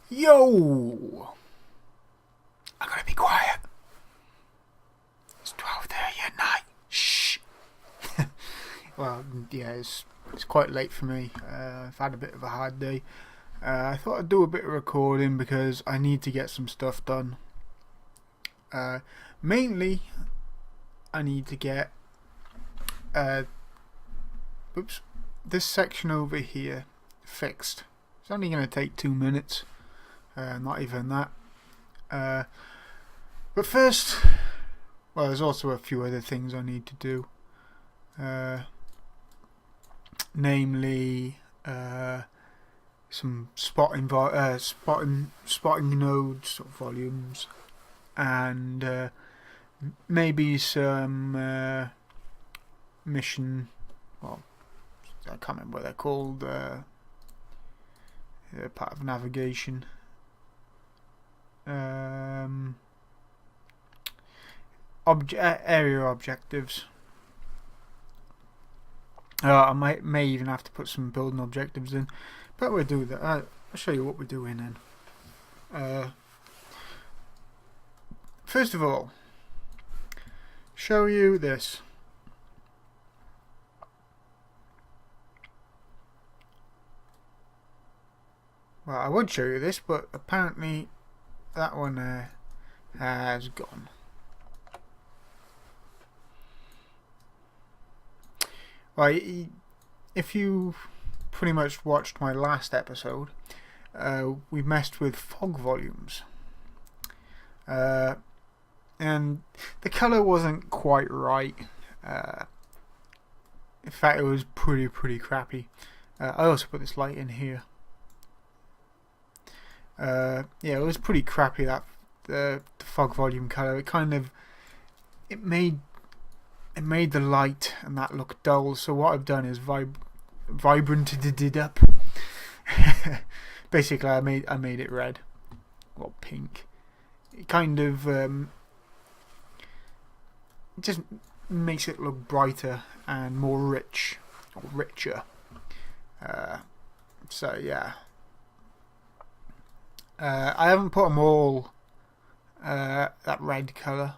Yo! I gotta be quiet. It's 12:30 at night. Shh. Well, yeah, it's quite late for me. I've had a bit of a hard day. I thought I'd do a bit of recording because I need to get some stuff done. Mainly, I need to get this section over here fixed. It's only going to take 2 minutes. Not even that. But first, well, there's also a few other things I need to do. Namely, some spotting nodes or volumes, and maybe some mission. Well, I can't remember what they're called. Part of navigation. Area objectives. I may even have to put some building objectives in, but we'll do that. I'll show you what we're doing then. First of all, show you this. Well, I would show you this, but apparently that one has gone. Right, if you pretty much watched my last episode, we messed with fog volumes. And the colour wasn't quite right. In fact, it was pretty crappy. I also put this light in here. Yeah, it was pretty crappy, that the fog volume colour. It made the light and that look dull. So what I've done is vibranted it up. Basically, I made it red, or pink. It kind of just makes it look brighter and more rich, or richer. So yeah. I haven't put them all that red colour,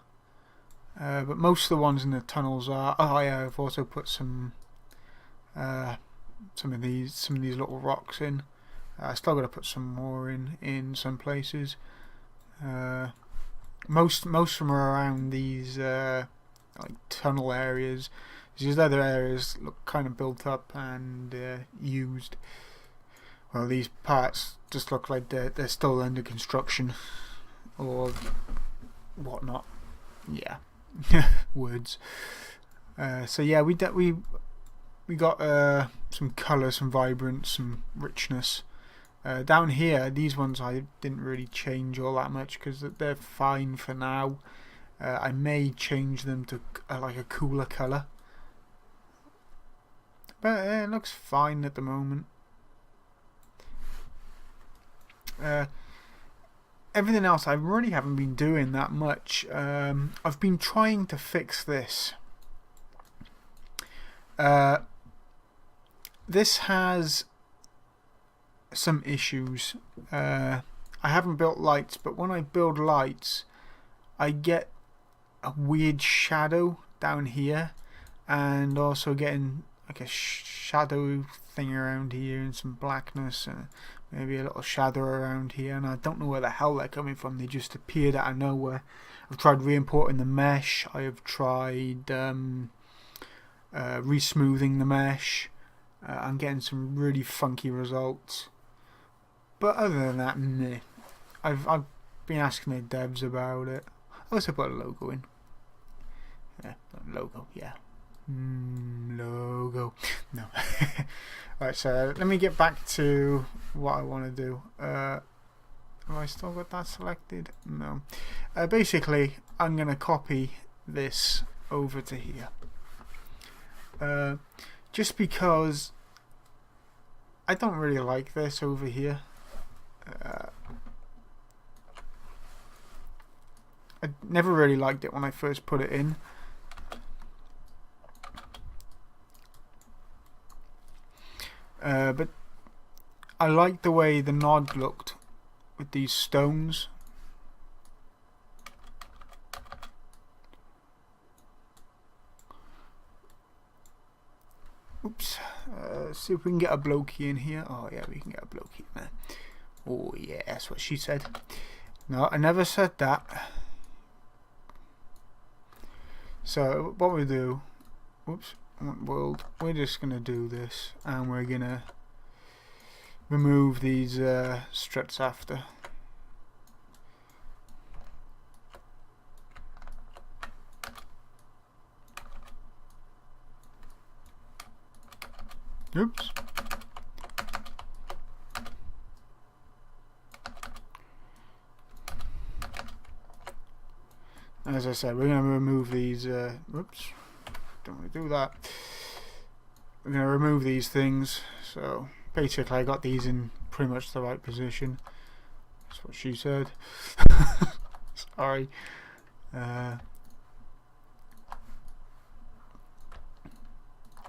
but most of the ones in the tunnels are. Oh yeah, I've also put some of these little rocks in. I still got to put some more in some places. Most of them are around these like tunnel areas. These other areas look kind of built up and used. Well, these parts just look like they're still under construction or whatnot. Yeah, words. So yeah, we got some colour, some vibrance, some richness. Down here, these ones I didn't really change all that much because they're fine for now. I may change them to like a cooler colour, but it looks fine at the moment. Everything else I really haven't been doing that much. I've been trying to fix this. This has some issues. I haven't built lights, but when I build lights, I get a weird shadow down here, and also getting like a shadow thing around here and some blackness and maybe a little shadow around here, and I don't know where the hell they're coming from. They just appeared out of nowhere. I've tried re-importing the mesh. I have tried re-smoothing the mesh. I'm getting some really funky results. But other than that, meh. I've been asking the devs about it. I also put a logo in. Yeah, logo, yeah. Logo. No. Right, so let me get back to what I want to do. Have I still got that selected? No. Basically, I'm going to copy this over to here. Just because I don't really like this over here. I never really liked it when I first put it in. But I liked the way the nod looked with these stones. Oops. See if we can get a blokey in here. Oh yeah, we can get a blokey in there. Oh yeah, that's what she said. No, I never said that. So what we do, whoops, world, we're just gonna do this, and we're gonna remove these struts after. Oops. As I said, we're going to remove these. Oops. Don't want to do that. We're going to remove these things. So basically, I got these in pretty much the right position. That's what she said. Sorry.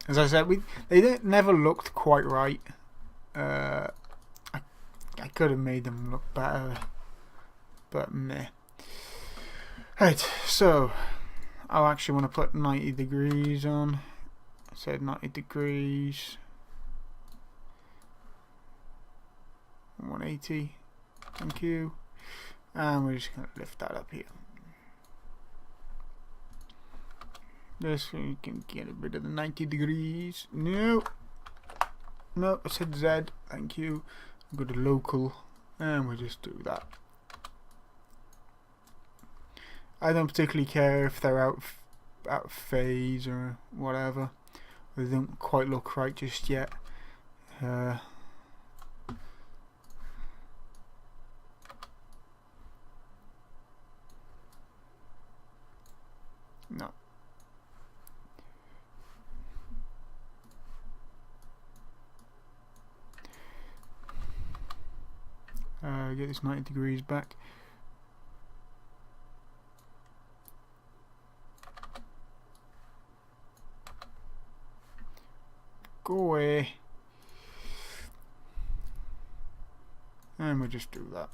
As I said, they never looked quite right. I could have made them look better, but meh. Right, so I'll actually want to put 90 degrees on. I said 90 degrees. 180. Thank you. And we're just going to lift that up here. This we can get rid of the 90 degrees. No, I said Z. Thank you. Go to local, and we'll just do that. I don't particularly care if they're out of phase or whatever. They don't quite look right just yet. No. Get this 90 degrees back. Go away. And we'll just do that.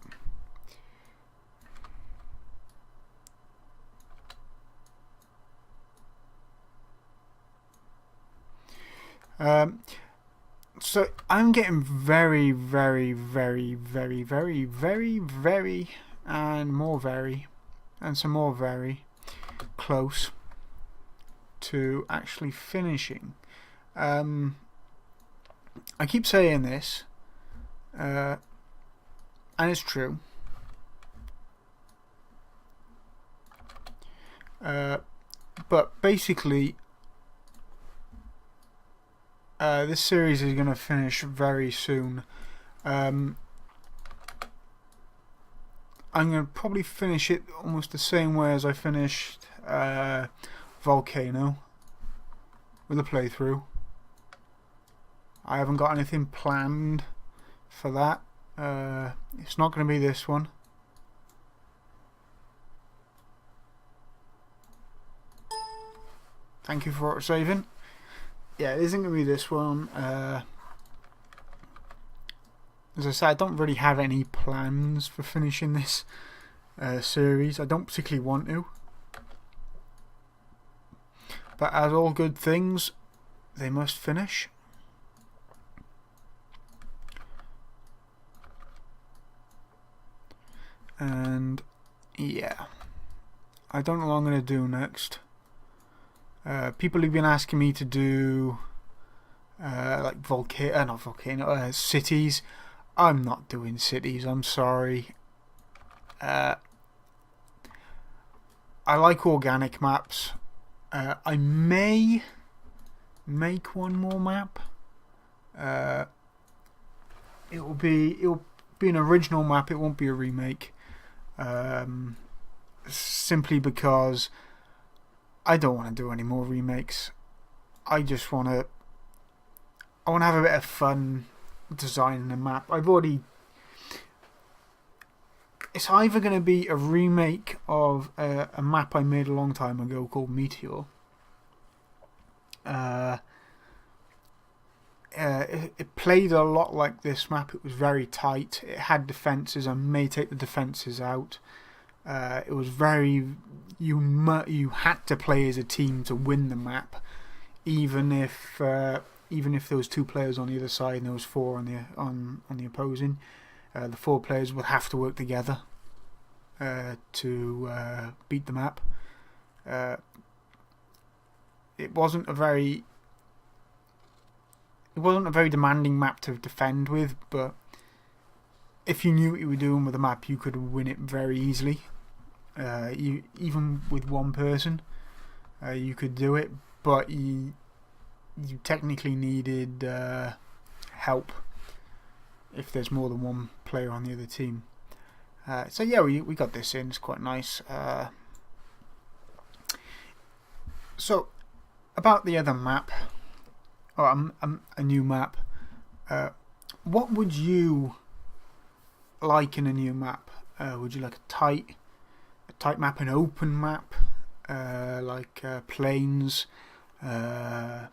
So I'm getting very, very, very, very, very, very, very, and more very, and some more very close to actually finishing. I keep saying this, and it's true. But basically, this series is going to finish very soon. I'm going to probably finish it almost the same way as I finished Volcano with a playthrough. I haven't got anything planned for that. It's not going to be this one. Thank you for saving. Yeah, it isn't going to be this one. As I said, I don't really have any plans for finishing this series. I don't particularly want to. But as all good things, they must finish. And yeah, I don't know what I'm going to do next. People have been asking me to do like cities. I'm not doing cities, I'm sorry. I like organic maps. I may make one more map. It'll be an original map, it won't be a remake. Simply because I don't want to do any more remakes. I just want to have a bit of fun designing a map. It's either going to be a remake of a map I made a long time ago called Meteor. it played a lot like this map. It was very tight. It had defences. I may take the defences out. It was very... You had to play as a team to win the map, even if there was 2 players on the other side and there was 4 on the opposing. The 4 players would have to work together to beat the map. It wasn't a very demanding map to defend with, but if you knew what you were doing with the map, you could win it very easily. Even with 1 person, you could do it, but you technically needed help if there's more than 1 player on the other team. So yeah, we got this in. It's quite nice. So about the other map, or a new map. What would you like in a new map? Would you like a tight map, an open map, like plains? I'm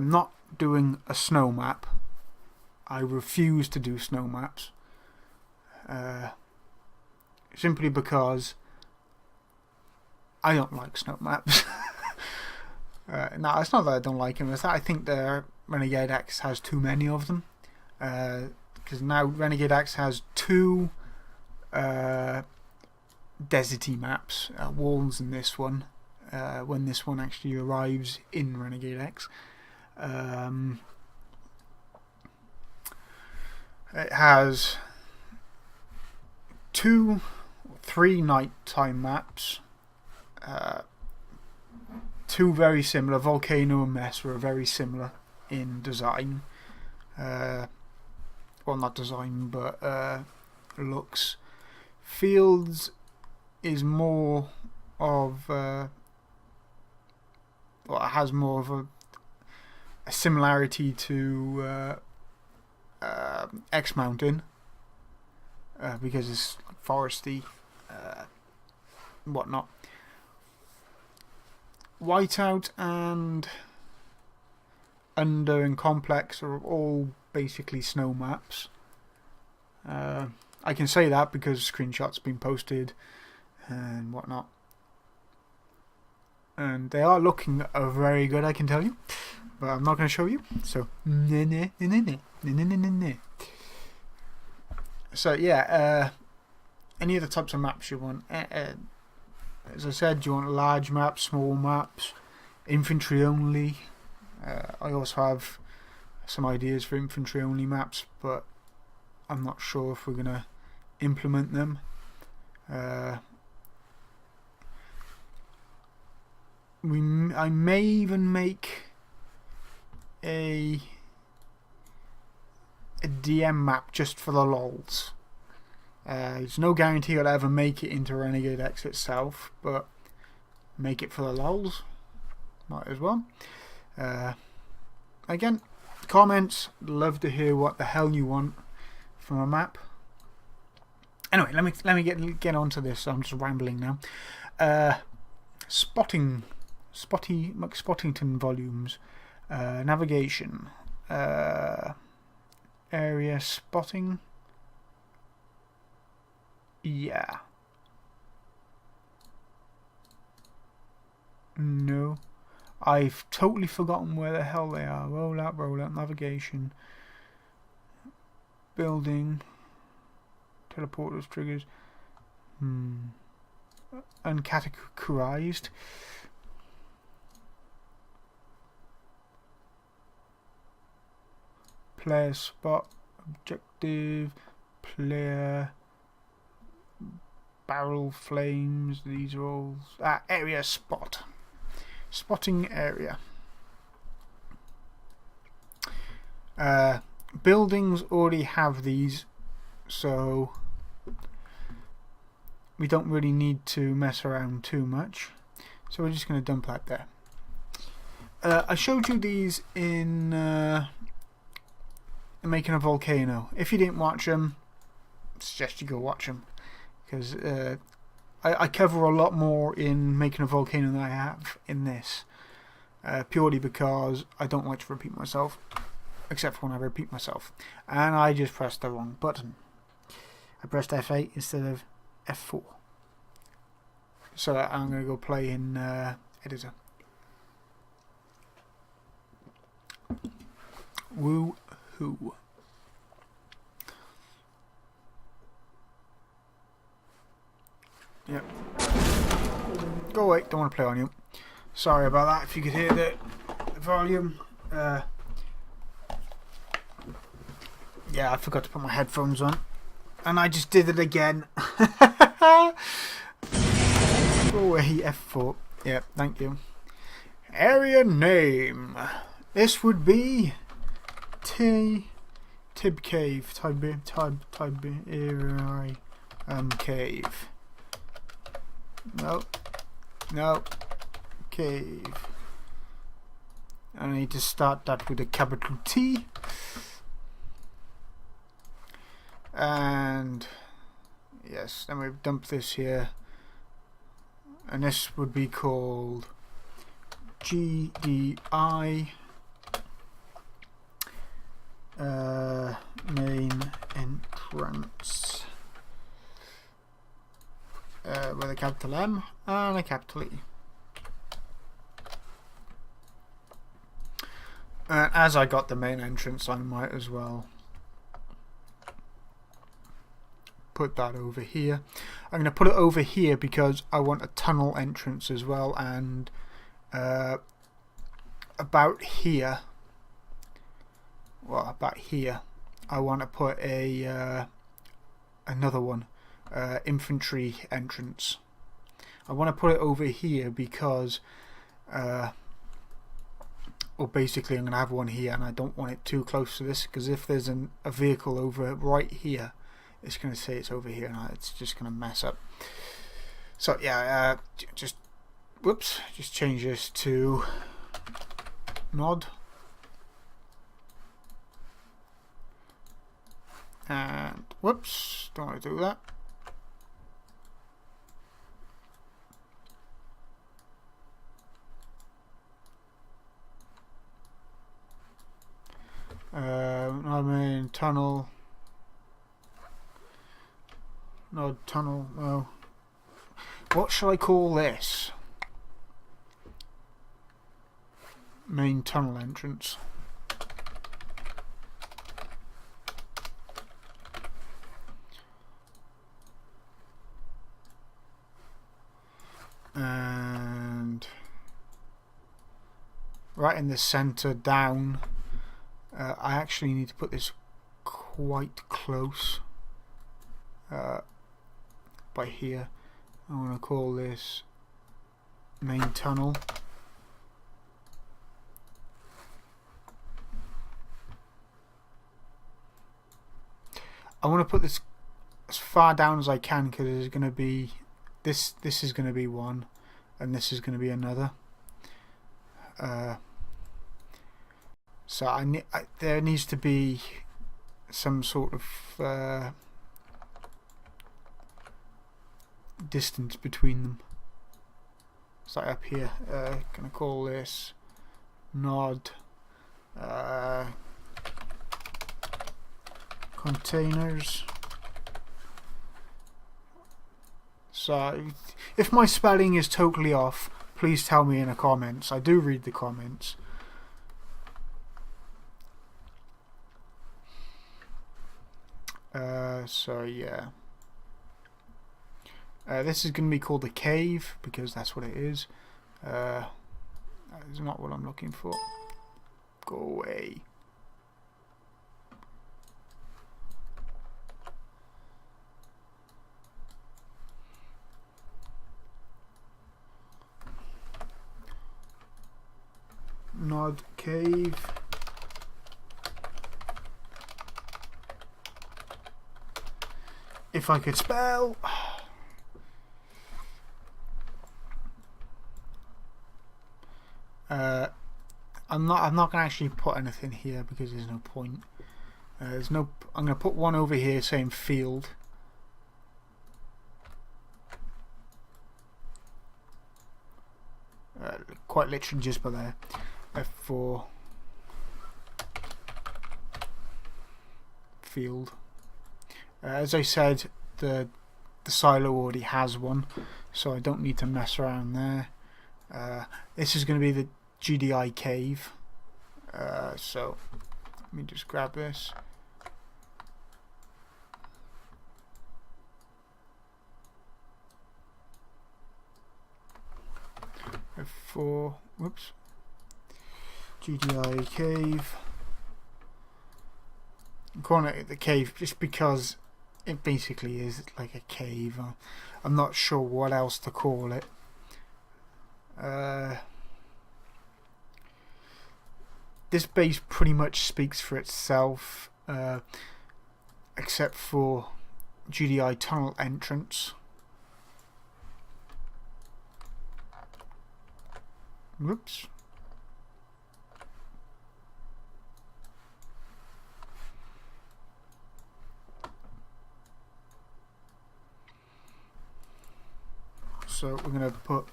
not doing a snow map. I refuse to do snow maps. Simply because I don't like snow maps. No, it's not that I don't like them. It's that I think the Renegade X has too many of them. Because now Renegade X has 2 deserty maps, walls in this one. When this one actually arrives in Renegade X. It has 2, 3 nighttime maps. 2 very similar. Volcano and Mess are very similar in design. Well, not design, but looks. Fields is more of well, it has more of a similarity to X Mountain because it's foresty, whatnot. Whiteout and Under and Complex are all basically snow maps. I can say that because screenshots been posted and whatnot, and they are looking very good, I can tell you, but I'm not going to show you. So so yeah, any other types of maps you want? As I said, do you want large maps, small maps, infantry only? I also have some ideas for infantry only maps, but I'm not sure if we're going to implement them. I may even make a DM map just for the lols. There's no guarantee I'll ever make it into Renegade X itself, but make it for the lols. Might as well. Again, comments. Love to hear what the hell you want from a map. Anyway, let me get on to this. I'm just rambling now. Spottington volumes. Navigation. Area spotting. Yeah. No. I've totally forgotten where the hell they are. Rollout, navigation. Building. Teleporters, triggers. Uncategorized. Player spot. Objective. Player. Barrel flames. These are all. Area spot. Spotting area. Buildings already have these, so we don't really need to mess around too much. So we're just going to dump that there. I showed you these in Making a Volcano. If you didn't watch them, I suggest you go watch them, because I cover a lot more in Making a Volcano than I have in this, purely because I don't like to repeat myself. except for when I repeat myself. And I just pressed the wrong button. I pressed F8 instead of F4. So I'm going to go play in editor. Woo-hoo. Yep. Go away, don't want to play on you. Sorry about that, if you could hear the volume. Yeah, I forgot to put my headphones on. And I just did it again. Go away, F4. Yep, thank you. Area name. This would be Tib Cave. Cave. No. Cave. I need to start that with a capital T. And yes, then we've dumped this here. And this would be called GDI main entrance with a capital M and a capital E. And as I got the main entrance, I might as well put that over here. I'm going to put it over here because I want a tunnel entrance as well, and about here, I want to put a another one, infantry entrance. I want to put it over here because well, basically I'm going to have one here, and I don't want it too close to this, because if there's a vehicle over right here, it's going to say it's over here, and it's just going to mess up. So yeah, just change this to nod, and whoops, don't want to do that. I mean tunnel. No, tunnel, no. What shall I call this? Main tunnel entrance. And right in the center down, I actually need to put this quite close. By here, I want to call this main tunnel. I want to put this as far down as I can, because there's going to be this is going to be one, and this is going to be another. So there needs to be some sort of distance between them. It's like up here. Gonna call this nod containers. So if my spelling is totally off, please tell me in the comments. I do read the comments. So yeah. This is going to be called the cave, because that's what it is. That is not what I'm looking for. Go away. Nod cave. If I could spell. I'm not gonna actually put anything here because there's no point. I'm gonna put one over here saying field. Quite literally just by there. F4. field. As I said, the silo already has one, so I don't need to mess around there. This is going to be the GDI cave, so let me just grab this. F4, whoops, GDI cave. I'm calling it the cave just because it basically is like a cave. I'm not sure what else to call it. This base pretty much speaks for itself, except for GDI tunnel entrance. Whoops. So we're going to put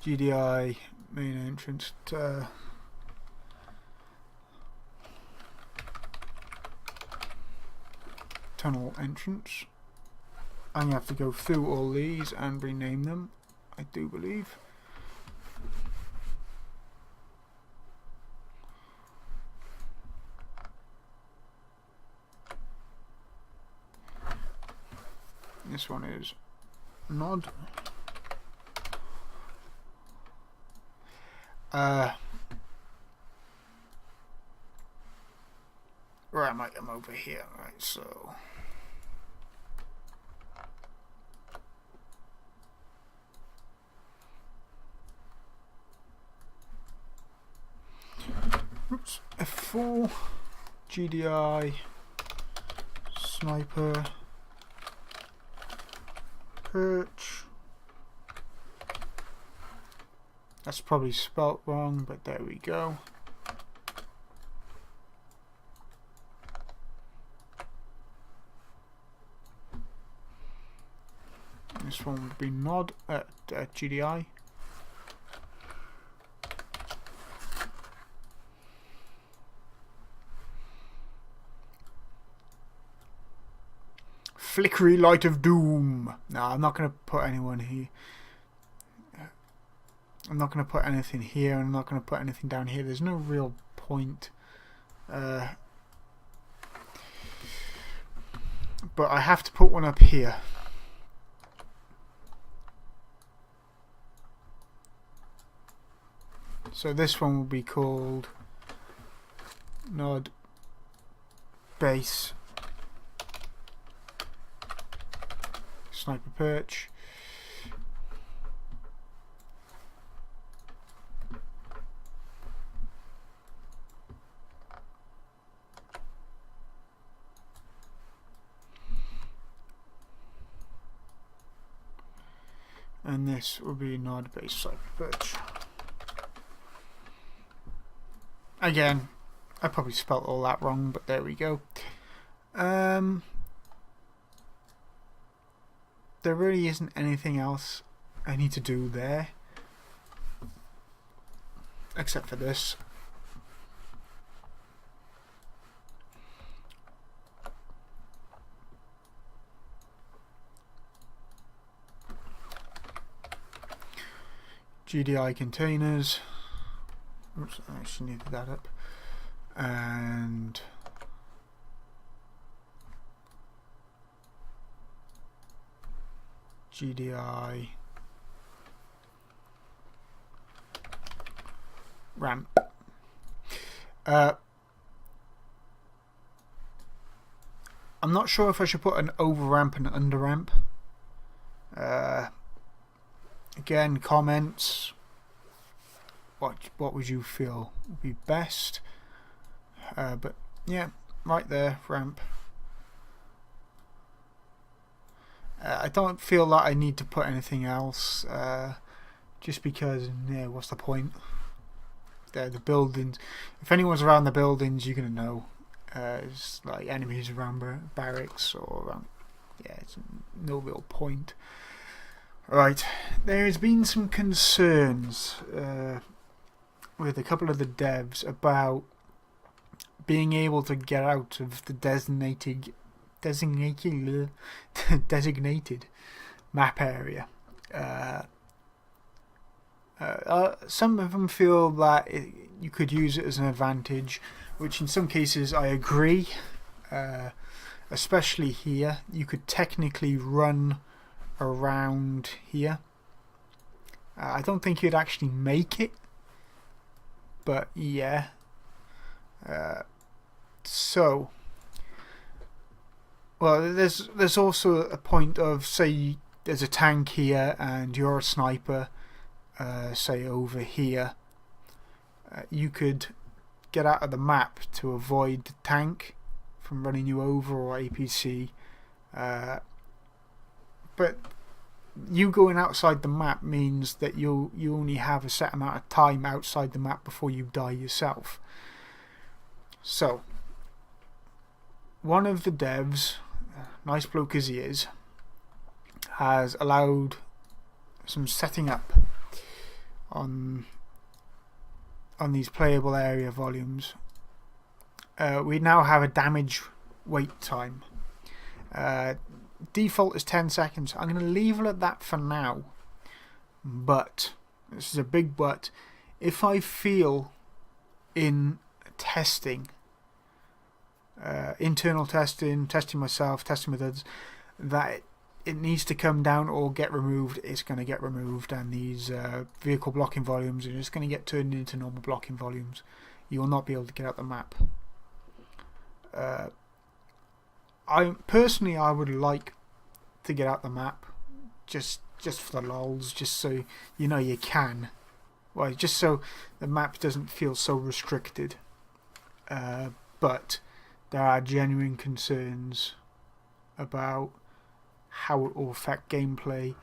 GDI main entrance to tunnel entrance. I'm going to have to go through all these and rename them, I do believe. This one is nod. Where am I? I'm over here, right? So oops, F4 GDI sniper perch. That's probably spelt wrong, but there we go. This one would be nod at GDI. Flickery light of doom. No, I'm not going to put anyone here. I'm not going to put anything here. I'm not going to put anything down here. There's no real point. But I have to put one up here. So this one will be called nod base sniper perch. And this will be nod base sniper perch. Again, I probably spelt all that wrong, but there we go. There really isn't anything else I need to do there, except for this. GDI containers. Oops, I actually needed that up. And GDI ramp. I'm not sure if I should put an over ramp and under ramp. Again, comments. What would you feel would be best? But yeah, right there, ramp. I don't feel that I need to put anything else, just because, yeah, what's the point? The buildings. If anyone's around the buildings, you're gonna know. It's like enemies around barracks or around. Yeah, it's no real point. Right, there has been some concerns with a couple of the devs about being able to get out of the designated map area. Some of them feel that you could use it as an advantage, which in some cases I agree. Especially here, you could technically run around here. I don't think you'd actually make it, but yeah. So, well, there's also a point of, say there's a tank here and you're a sniper, say over here. You could get out of the map to avoid the tank from running you over, or APC. But you going outside the map means that you only have a set amount of time outside the map before you die yourself. So, one of the devs, nice bloke as he is, has allowed some setting up on these playable area volumes. We now have a damage wait time. Default is 10 seconds. I'm going to leave it at that for now. But, this is a big but, if I feel in testing, internal testing, testing myself, testing with others, that it needs to come down or get removed, it's going to get removed, and these vehicle blocking volumes are just going to get turned into normal blocking volumes. You will not be able to get out the map. I would like to get out the map, just for the lols, just so you know you can. Well, just so the map doesn't feel so restricted. But there are genuine concerns about how it will affect gameplay,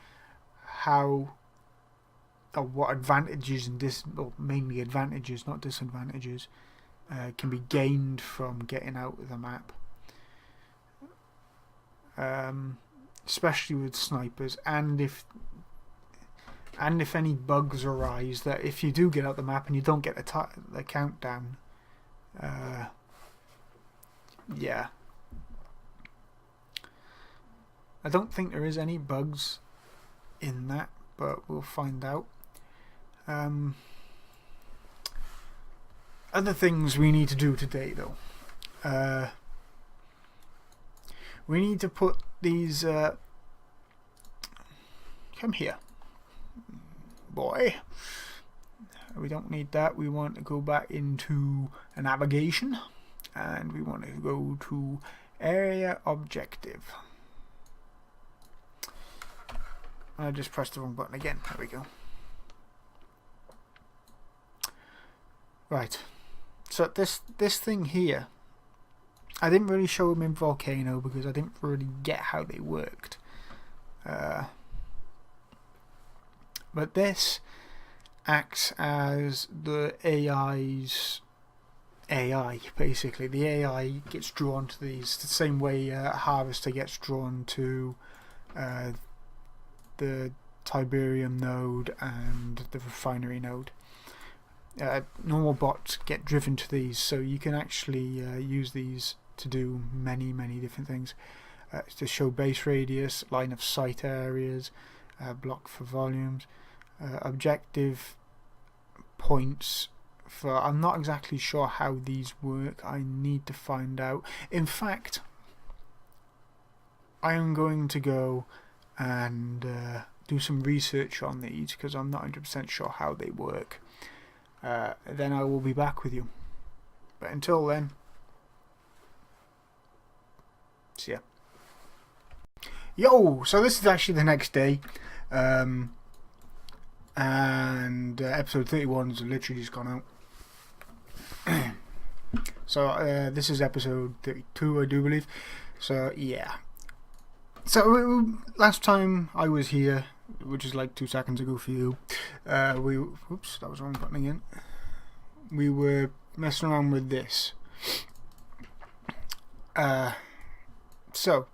what advantages and mainly advantages, not disadvantages, can be gained from getting out of the map. Especially with snipers, and if any bugs arise, that if you do get out the map and you don't get the countdown, yeah. I don't think there is any bugs in that, but we'll find out. Other things we need to do today, though. We need to put these... come here, boy. We don't need that. We want to go back into a navigation, and we want to go to area objective. I just pressed the wrong button again. There we go. Right. So this thing here, I didn't really show them in Volcano because I didn't really get how they worked. But this acts as the AI's AI, basically. The AI gets drawn to these the same way a harvester gets drawn to the Tiberium node and the refinery node. Normal bots get driven to these, so you can actually use these to do many different things. To show base radius, line of sight areas, block for volumes, objective points for... I'm not exactly sure how these work. I need to find out. In fact, I am going to go and do some research on these because I'm not 100% sure how they work. Then I will be back with you. But until then, see ya. Yo, so this is actually the next day, and episode 31's literally just gone out. So this is episode 32, I do believe. So yeah. So last time I was here, which is like 2 seconds ago for you, oops, that was the wrong button again. We were messing around with this. So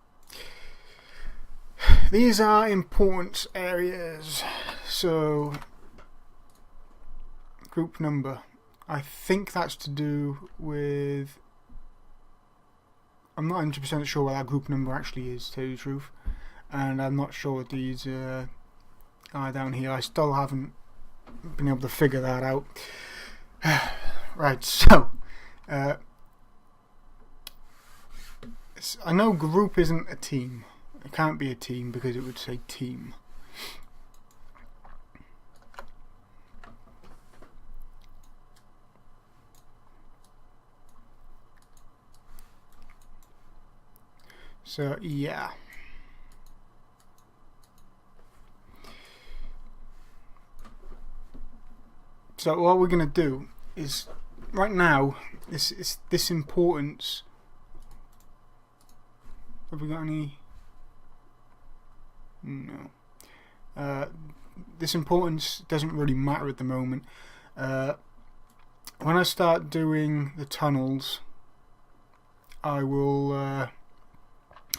these are important areas. So group number, I think that's to do with I'm not 100% sure what that group number actually is, to tell you the truth, and I'm not sure what these are down here. I still haven't been able to figure that out. Right, so I know group isn't a team. It can't be a team because it would say team. So yeah. So what we're gonna do is, right now, this importance. Have we got any? No. This importance doesn't really matter at the moment. When I start doing the tunnels, I will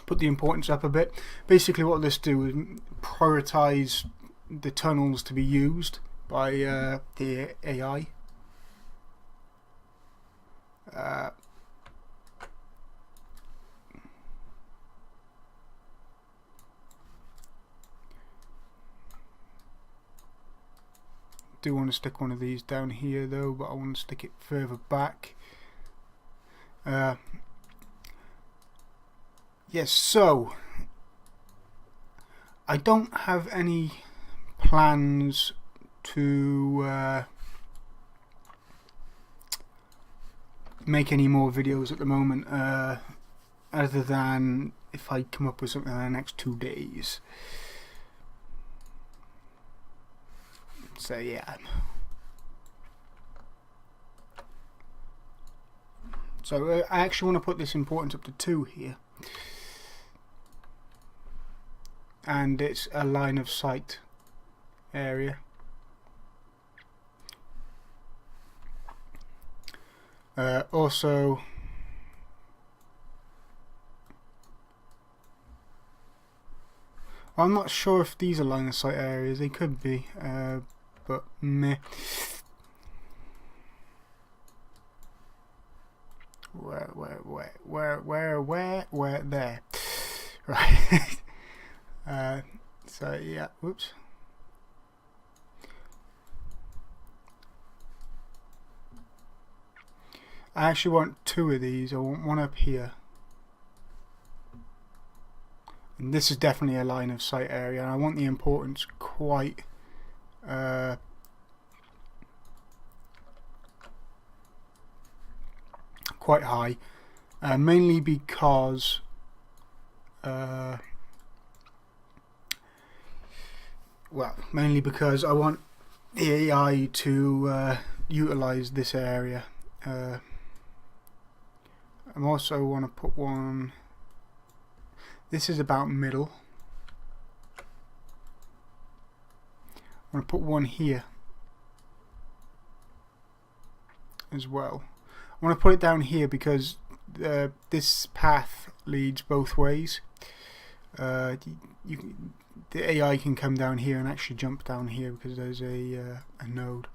put the importance up a bit. Basically what this do is prioritize the tunnels to be used by the AI. Do want to stick one of these down here though, but I want to stick it further back. Yes, so I don't have any plans to make any more videos at the moment, other than if I come up with something in the next 2 days. So yeah. So I actually want to put this importance up to 2 here. And it's a line of sight area. Also, I'm not sure if these are line of sight areas. They could be, but meh. Where there? Right. So yeah. Whoops. I actually want 2 of these. I want one up here. And this is definitely a line of sight area, and I want the importance quite high, mainly because I want the AI to utilize this area. I also want to put one. This is about middle. I want to put one here as well. I want to put it down here because this path leads both ways. The AI can come down here and actually jump down here because there's a node.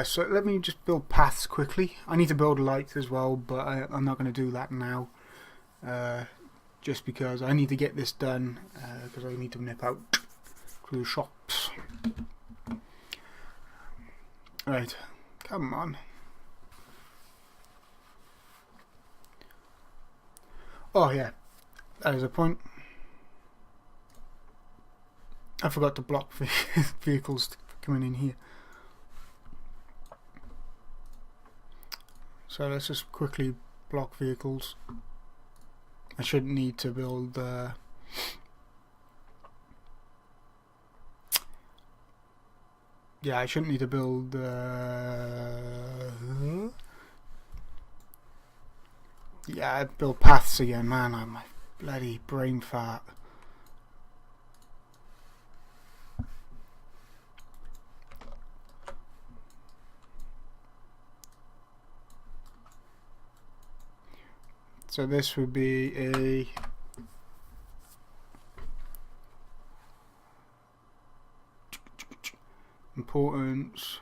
So let me just build paths quickly. I need to build lights as well, but I'm not going to do that now. Just because I need to get this done, because I need to nip out to the shops. Right, come on. Oh yeah, that is a point. I forgot to block vehicles coming in here. So let's just quickly block vehicles. I shouldn't need to build yeah, I shouldn't need to build yeah, I build paths again, man. I'm my bloody brain fart. So this would be a importance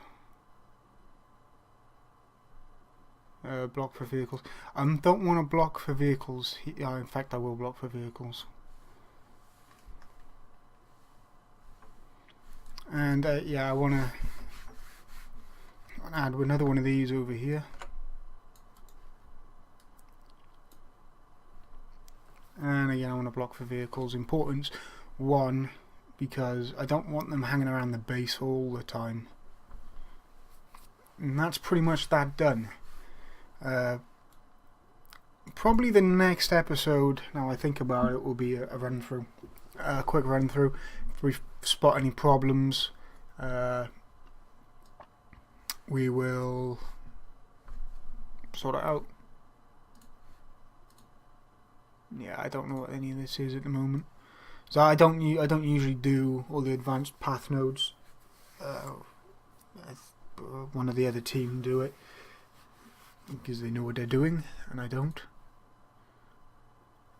Block for vehicles. I don't want to block for vehicles. In fact, I will block for vehicles. And yeah, I want to add another one of these over here. And again, I want to block for vehicles. Importance 1, because I don't want them hanging around the base all the time. And that's pretty much that done. Probably the next episode, now I think about it, will be a run through, a quick run through. If we spot any problems, we will sort it out. Yeah, I don't know what any of this is at the moment. So I don't usually do all the advanced path nodes. One of the other team do it because they know what they're doing, and I don't.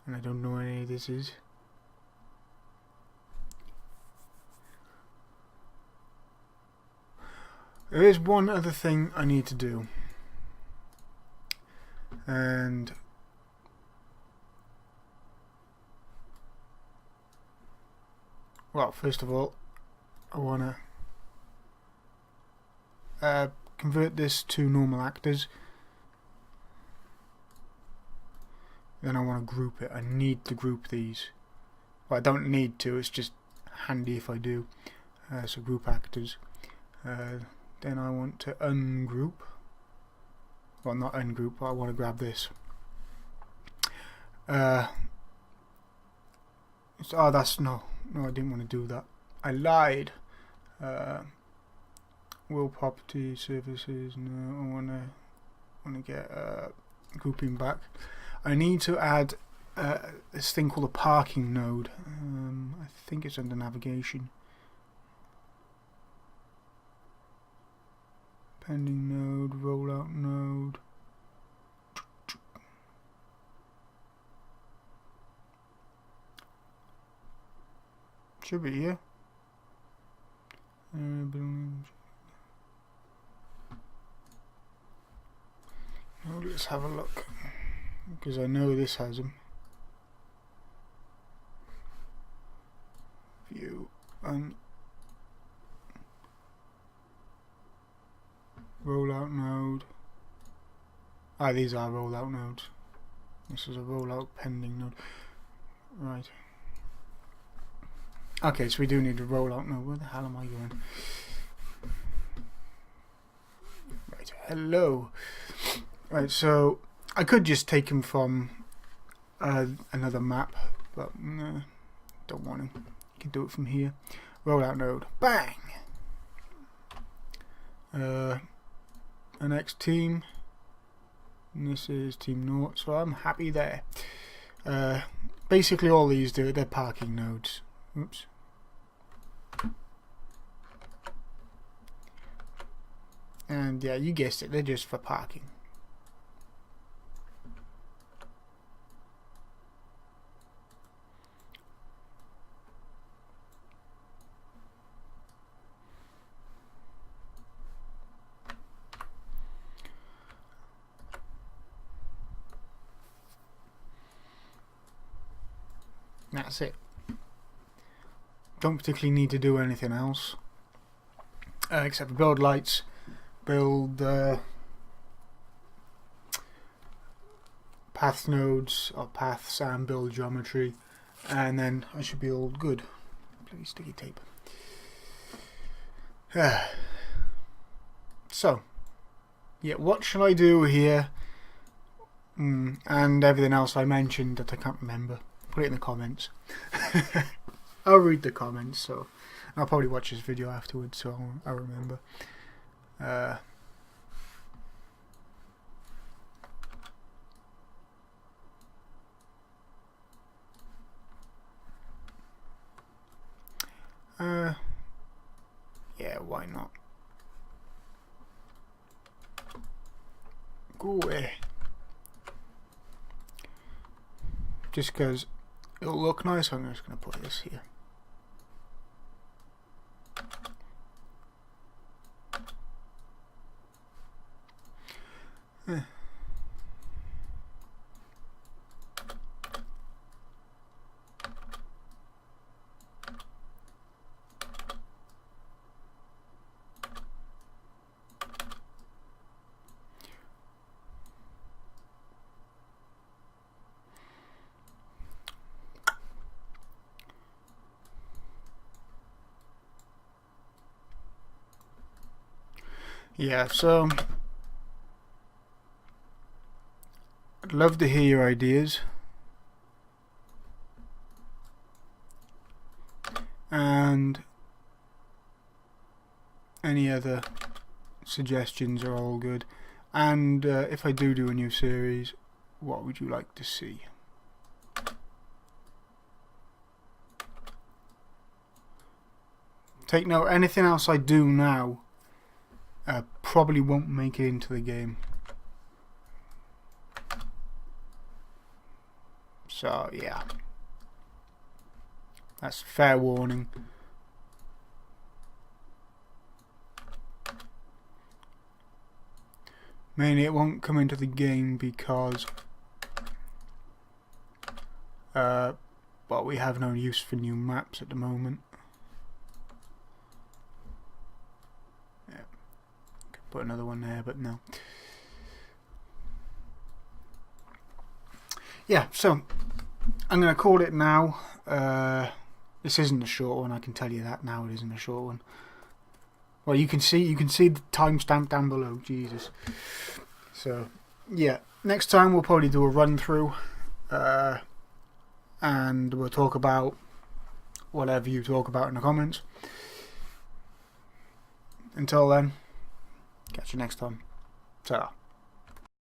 And I don't know what any of this is. There is one other thing I need to do, and well, first of all, I want to convert this to normal actors. Then I want to group it. I need to group these. Well, I don't need to, it's just handy if I do. So group actors. Then I want to ungroup. Well, not ungroup, but I want to grab this. Oh, that's no, I didn't want to do that. I lied. Will property services. No, I want to get grouping back. I need to add this thing called a parking node. I think it's under navigation. Pending node, rollout node. Should be here. Let's have a look, because I know this has them. View and rollout node. These are rollout nodes. This is a rollout pending node. Right. Okay, so we do need a rollout node. Where the hell am I going? Right, hello. Right, so I could just take him from another map, but no, don't want him. You can do it from here. Rollout node. Bang! Our next team. And this is Team Naught, so I'm happy there. Basically all these do, they're parking nodes. Oops. And yeah, you guessed it, they're just for parking. That's it. Don't particularly need to do anything else except for build lights, build path nodes or paths, and build geometry, and then I should be all good. Bloody sticky tape. So yeah, what shall I do here? And everything else I mentioned that I can't remember. Put it in the comments. I'll read the comments, so I'll probably watch this video afterwards, so I'll remember. Yeah, why not? Go away. Just because it'll look nice, I'm just going to put this here. Yeah, so I'd love to hear your ideas. And any other suggestions are all good. And if I do a new series, what would you like to see? Take note, anything else I do now probably won't make it into the game. So yeah, that's fair warning. Mainly it won't come into the game because well, we have no use for new maps at the moment. Yeah. Could put another one there, but no. Yeah, so I'm going to call it now. This isn't a short one, I can tell you that now. It isn't a short one. Well, you can see the timestamp down below. Jesus. So yeah, next time we'll probably do a run through, and we'll talk about whatever you talk about in the comments. Until then, catch you next time. Ta-ra.